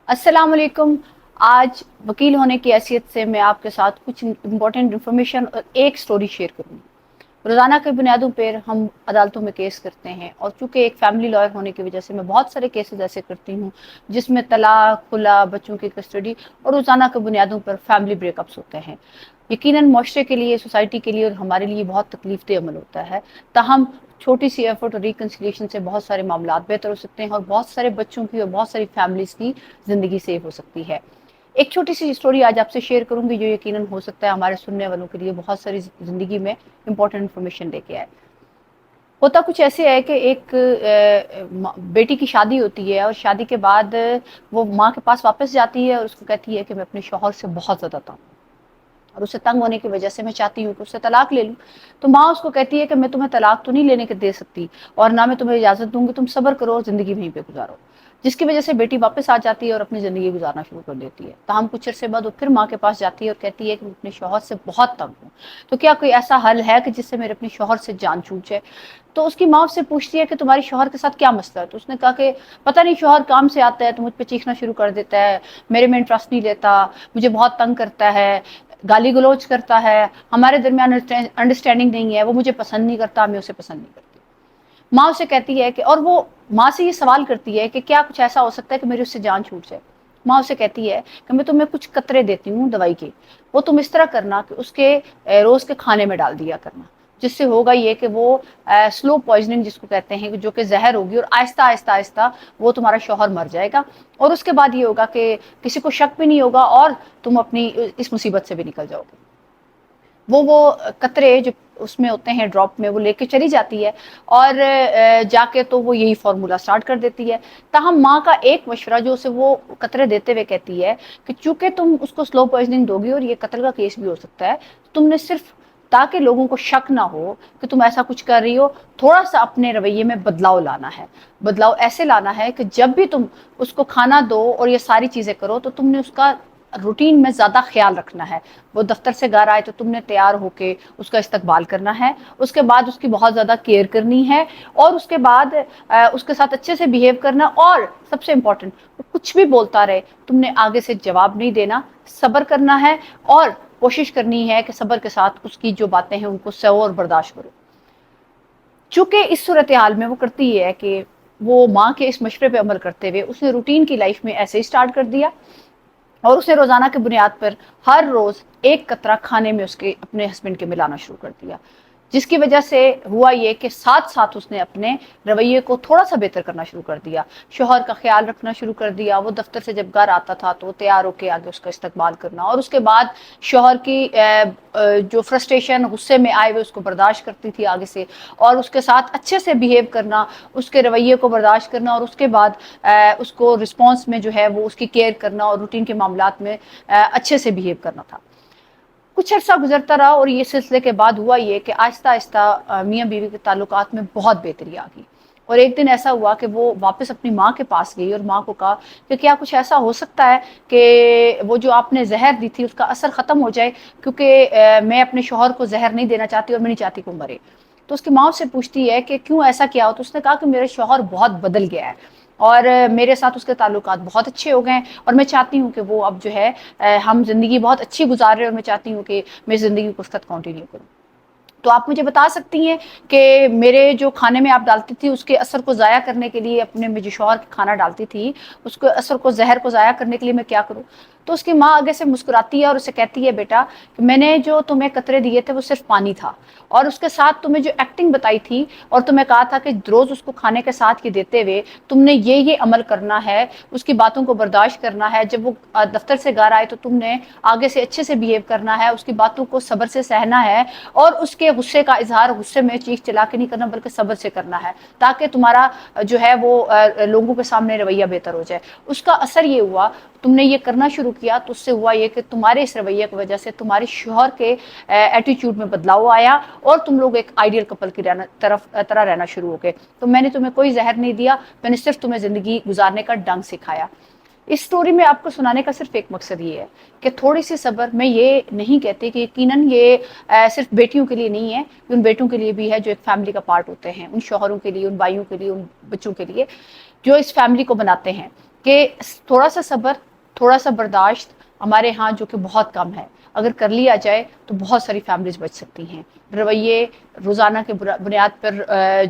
अस्सलाम वालेकुम। आज वकील होने की हैसियत से मैं आपके साथ कुछ इम्पोर्टेंट इन्फॉर्मेशन और एक स्टोरी शेयर करूँगी। रोज़ाना की बुनियादों पर हम अदालतों में केस करते हैं और चूँकि एक फैमिली लॉयर होने की वजह से मैं बहुत सारे केसेस ऐसे करती हूँ जिसमें तलाक, खुला, बच्चों की कस्टडी और रोज़ाना की बुनियादों पर फैमिली ब्रेकअप्स होते हैं। यकीनन मुआशरे के लिए, सोसाइटी के लिए और हमारे लिए बहुत तकलीफ अमल होता है। ताहम छोटी सी एफर्ट और रिकन्सिलिएशन से बहुत सारे मामला बेहतर हो सकते हैं और बहुत सारे बच्चों की और बहुत सारी फैमिलीज़ की ज़िंदगी सेव हो सकती है। एक छोटी सी स्टोरी आज आपसे शेयर करूंगी जो यकीनन हो सकता है हमारे सुनने वालों के लिए बहुत सारी ज़िंदगी में इंपॉर्टेंट इन्फॉर्मेशन लेके आए। होता कुछ ऐसे है कि एक बेटी की शादी होती है और शादी के बाद वो माँ के पास वापस जाती है और उसको कहती है कि मैं अपने शौहर से बहुत ज़्यादा तंग हूँ और उससे तंग होने की वजह से मैं चाहती हूँ कि उससे तलाक ले लूँ। तो माँ उसको कहती है कि मैं तुम्हें तलाक तो नहीं लेने के दे सकती और ना मैं तुम्हें इजाज़त दूंगी, तुम सब्र करो और ज़िंदगी वहीं पे गुजारो। जिसकी वजह से बेटी वापस आ जाती है और अपनी ज़िंदगी गुजारना शुरू कर देती है। ताहम कुछ अरसे बाद वो फिर माँ के पास जाती है और कहती है कि मैं अपने शौहर से बहुत तंग हूँ, तो क्या कोई ऐसा हल है कि जिससे मेरे अपने शौहर से जान छूट जाए। तो उसकी माँ उससे पूछती है कि तुम्हारे शौहर के साथ क्या मसला है। तो उसने कहा कि पता नहीं, शौहर काम से आता है तो मुझ पर चीखना शुरू कर देता है, मेरे में इंटरेस्ट नहीं लेता, मुझे बहुत तंग करता है, गाली गलौज करता है, हमारे दरमियान अंडरस्टैंडिंग नहीं है, वो मुझे पसंद नहीं करता, मैं उसे पसंद नहीं करती। माँ उसे कहती है कि, और वो माँ से ये सवाल करती है कि क्या कुछ ऐसा हो सकता है कि मेरी उससे जान छूट जाए। माँ उसे कहती है कि मैं तुम्हें कुछ कतरे देती हूँ दवाई के, वो तुम इस तरह करना कि उसके रोज के खाने में डाल दिया करना, जिससे होगा ये कि वो स्लो पॉइजनिंग जिसको कहते हैं, जो कि जहर होगी और आहिस्ता आहिस्ता आहिस्ता वो तुम्हारा शौहर मर जाएगा। और उसके बाद ये होगा कि किसी को शक भी नहीं होगा और तुम अपनी इस मुसीबत से भी निकल जाओगे। वो कतरे जो उसमें होते हैं ड्रॉप में, वो लेके चली जाती है और जाके तो वो यही फार्मूला स्टार्ट कर देती है। ताहम माँ का एक मशवरा जो उसे वो कतरे देते हुए कहती है कि चूंकि तुम उसको स्लो पॉइजनिंग दोगी और ये कत्ल का केस भी हो सकता है, तुमने सिर्फ ताकि लोगों को शक ना हो कि तुम ऐसा कुछ कर रही हो, थोड़ा सा अपने रवैये में बदलाव लाना है। बदलाव ऐसे लाना है कि जब भी तुम उसको खाना दो और ये सारी चीज़ें करो तो तुमने उसका रूटीन में ज़्यादा ख्याल रखना है। वो दफ्तर से घर आए तो तुमने तैयार होके उसका इस्तकबाल करना है, उसके बाद उसकी बहुत ज़्यादा केयर करनी है और उसके बाद उसके साथ अच्छे से बिहेव करना। और सबसे इम्पोर्टेंट, वो कुछ भी बोलता रहे तुमने आगे से जवाब नहीं देना, सब्र करना है और कोशिश करनी है कि सब्र के साथ उसकी जो बातें हैं उनको सहो और बर्दाश्त करो। चूंकि इस सूरत हाल में वो करती है कि वो माँ के इस मशवरे पे अमल करते हुए उसने रूटीन की लाइफ में ऐसे ही स्टार्ट कर दिया और उसने रोजाना की बुनियाद पर हर रोज एक कतरा खाने में उसके अपने हस्बैंड के मिलाना शुरू कर दिया। जिसकी वजह से हुआ ये कि साथ साथ उसने अपने रवैये को थोड़ा सा बेहतर करना शुरू कर दिया, शोहर का ख्याल रखना शुरू कर दिया। वो दफ्तर से जब घर आता था तो वो तैयार होकर आगे उसका इस्तकबाल करना और उसके बाद शोहर की जो फ्रस्ट्रेशन गुस्से में आए हुए उसको बर्दाश्त करती थी आगे से और उसके साथ अच्छे से बिहेव करना, उसके रवैये को बर्दाश्त करना और उसके बाद उसको रिस्पॉन्स में जो है वो उसकी केयर करना और रूटीन के मामलात में अच्छे से बिहेव करना था। कुछ अर्सा गुजरता रहा और ये सिलसिले के बाद हुआ ये कि आहिस्ता आहिस्ता मियाँ बीवी के ताल्लुकात में बहुत बेहतरी आ गई। और एक दिन ऐसा हुआ कि वो वापस अपनी माँ के पास गई और माँ को कहा कि क्या कुछ ऐसा हो सकता है कि वो जो आपने जहर दी थी उसका असर ख़त्म हो जाए, क्योंकि मैं अपने शौहर को जहर नहीं देना चाहती और मैं नहीं चाहती कि वो मरे। तो उसकी माँ उससे पूछती है कि क्यों ऐसा किया हो। तो उसने कहा कि मेरे शौहर बहुत बदल गया है और मेरे साथ उसके ताल्लुकात बहुत अच्छे हो गए हैं और मैं चाहती हूँ कि वो अब जो है हम ज़िंदगी बहुत अच्छी गुजार रहे हैं और मैं चाहती हूँ कि मैं ज़िंदगी को उसके साथ कंटिन्यू करूँ। तो आप मुझे बता सकती हैं कि मेरे जो खाने में आप डालती थी उसके असर को ज़ाया करने के लिए, अपने में जो शौहर का खाना डालती थी उसके असर को, जहर को ज़ाया करने के लिए मैं क्या करूँ। तो उसकी माँ आगे से मुस्कुराती है और उसे कहती है, बेटा कि मैंने जो तुम्हें कतरे दिए थे वो सिर्फ पानी था और उसके साथ तुम्हें जो एक्टिंग बताई थी और तुम्हें कहा था कि रोज़ उसको खाने के साथ ये देते हुए तुमने ये अमल करना है, उसकी बातों को बर्दाश्त करना है। जब वो दफ्तर से घर आए तो तुमने आगे से अच्छे से बिहेव करना है, उसकी बातों को सब्र से सहना है और उसके गुस्से का इजहार गुस्से में चीख चिल्ला के नहीं करना बल्कि सब्र से करना है, ताकि तुम्हारा जो है वो लोगों के सामने रवैया बेहतर हो जाए। उसका असर ये हुआ, तुमने ये करना शुरू किया तो उससे हुआ ये कि तुम्हारे इस रवैये की वजह से तुम्हारे शौहर के एटीट्यूड में बदलाव आया और तुम लोग एक आइडियल कपल की तरह रहना शुरू हो गए। तो मैंने तुम्हें कोई जहर नहीं दिया, मैंने सिर्फ तुम्हें जिंदगी गुजारने का ढंग सिखाया। इस स्टोरी में आपको सुनाने का सिर्फ एक मकसद ये है कि थोड़ी सी सब्र। मैं ये नहीं कहती कि यकीनन ये सिर्फ बेटियों के लिए नहीं है, उन बेटों के लिए भी है जो एक फैमिली का पार्ट होते हैं, उन शौहरों के लिए, उन भाइयों के लिए, उन बच्चों के लिए जो इस फैमिली को बनाते हैं। کہ تھوڑا سا صبر، تھوڑا سا برداشت ہمارے ہاں جو کہ بہت کم ہے، اگر کر لیا جائے تو بہت ساری فیملیز بچ سکتی ہیں۔ رویے روزانہ کے بنیاد پر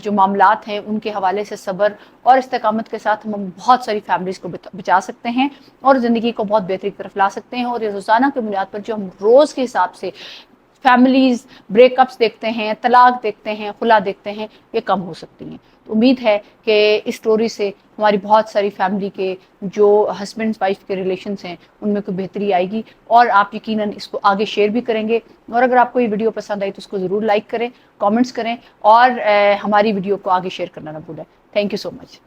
جو معاملات ہیں ان کے حوالے سے صبر اور استقامت کے ساتھ ہم بہت ساری فیملیز کو بچا سکتے ہیں اور زندگی کو بہت بہتری کی طرف لا سکتے ہیں۔ اور یہ روزانہ کے بنیاد پر جو ہم روز کے حساب سے فیملیز بریک اپس دیکھتے ہیں، طلاق دیکھتے ہیں، خلا دیکھتے ہیں، یہ کم ہو سکتی ہیں۔ تو امید ہے کہ اس سٹوری سے ہماری بہت ساری فیملی کے جو ہسبینڈ وائف کے ریلیشنز ہیں ان میں کوئی بہتری آئے گی، اور آپ یقیناً اس کو آگے شیئر بھی کریں گے۔ اور اگر آپ کو یہ ویڈیو پسند آئی تو اس کو ضرور لائک کریں، کامنٹس کریں، اور ہماری ویڈیو کو آگے شیئر کرنا نہ بھولیں۔ Thank you so much.